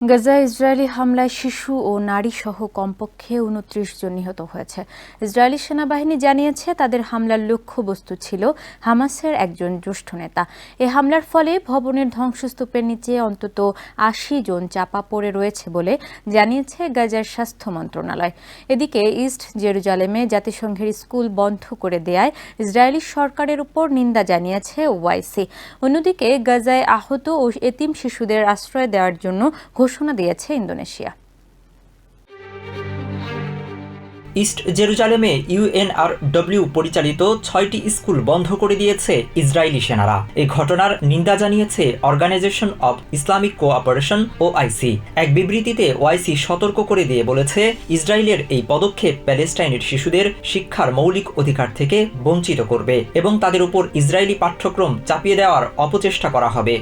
গাজায় ইসরায়েলি হামলায় শিশু ও নারী সহ কমপক্ষে ২৯ জন নিহত হয়েছে। ইসরায়েলি সেনাবাহিনী জানিয়েছে তাদের হামলার লক্ষ্যবস্তু ছিল হামাসের একজন জ্যেষ্ঠ নেতা। এ হামলার ফলে ভবনের ধ্বংসস্তূপের নিচে অন্তত ৮০ জন চাপা পড়ে রয়েছে বলে জানিয়েছে গাজার স্বাস্থ্য মন্ত্রণালয়। এদিকে ইস্ট জেরুজালেমে জাতিসংঘের স্কুল বন্ধ করে দেয়ায় ইসরায়েলি সরকারের উপর নিন্দা জানিয়েছে ওআইসি। অন্যদিকে গাজায় আহত ও এতিম শিশুদের আশ্রয় দেওয়ার জন্য ঘোষণা দিয়েছে ইন্দোনেশিয়া। ইস্ট জেরুজালেমে ইউএনআরডব্লিউ পরিচালিত ৬টি স্কুল বন্ধ করে দিয়েছে ইসরায়েলি সেনারা। এই ঘটনার নিন্দা জানিয়েছে Organisation of Islamic Cooperation OIC. এক বিবৃতিতে ওআইসি সতর্ক করে দিয়ে বলেছে, ইসরায়েলের এই পদক্ষেপ প্যালেস্টাইনের শিশুদের শিক্ষার মৌলিক অধিকার থেকে বঞ্চিত করবে এবং তাদের উপর ইসরায়েলি পাঠ্যক্রম চাপিয়ে দেওয়ার অপচেষ্টা করা হবে।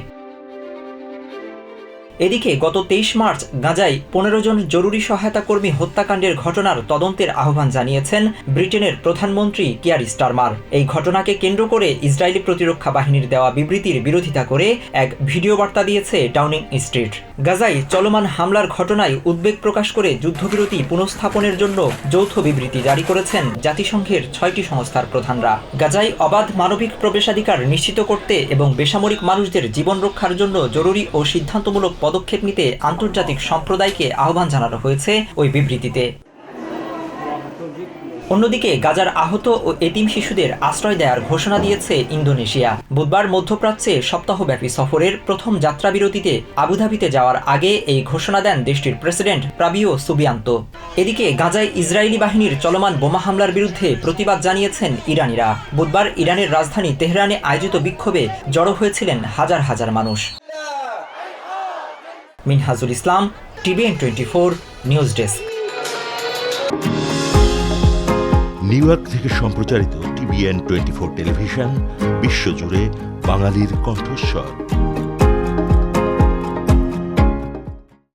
এদিকে গত ২৩ মার্চ গাজায় ১৫ জন জরুরি সহায়তা কর্মী হত্যাকাণ্ডের ঘটনার তদন্তের আহ্বান জানিয়েছেন ব্রিটেনের প্রধানমন্ত্রী কিয়ার স্টারমার। এই ঘটনাকে কেন্দ্র করে ইসরায়েলি প্রতিরক্ষা বাহিনীর দেওয়া বিবৃতির বিরোধিতা করে এক ভিডিও বার্তা দিয়েছে ডাউনিং স্ট্রিট। গাজায় চলমান হামলার ঘটনায় উদ্বেগ প্রকাশ করে যুদ্ধবিরতি পুনঃস্থাপনের জন্য যৌথ বিবৃতি জারি করেছেন জাতিসংঘের ৬টি সংস্থার প্রধানরা। গাজায় অবাধ মানবিক প্রবেশাধিকার নিশ্চিত করতে এবং বেসামরিক মানুষদের জীবন রক্ষার জন্য জরুরি ও সিদ্ধান্তমূলক পদক্ষেপ নিতে আন্তর্জাতিক সম্প্রদায়কে আহ্বান জানানো হয়েছে ওই বিবৃতিতে। অন্যদিকে গাজার আহত ও এতিম শিশুদের আশ্রয় দেওয়ার ঘোষণা দিয়েছে ইন্দোনেশিয়া। বুধবার মধ্যপ্রাচ্যে সপ্তাহব্যাপী সফরের প্রথম যাত্রাবিরতিতে আবুধাবিতে যাওয়ার আগে এই ঘোষণা দেন দেশটির প্রেসিডেন্ট প্রাবিও সুবিয়ান্তো। এদিকে গাজায় ইসরায়েলি বাহিনীর চলমান বোমা হামলার বিরুদ্ধে প্রতিবাদ জানিয়েছেন ইরানিরা। বুধবার ইরানের রাজধানী তেহরানে আয়োজিত বিক্ষোভে জড়ো হয়েছিলেন হাজার হাজার মানুষ। মিনহাজুল ইসলাম, TVN24 news desk. New York থেকে সম্প্রচারিত TVN24 টেলিভিশন বিশ্বজুড়ে বাঙালির কণ্ঠস্বর।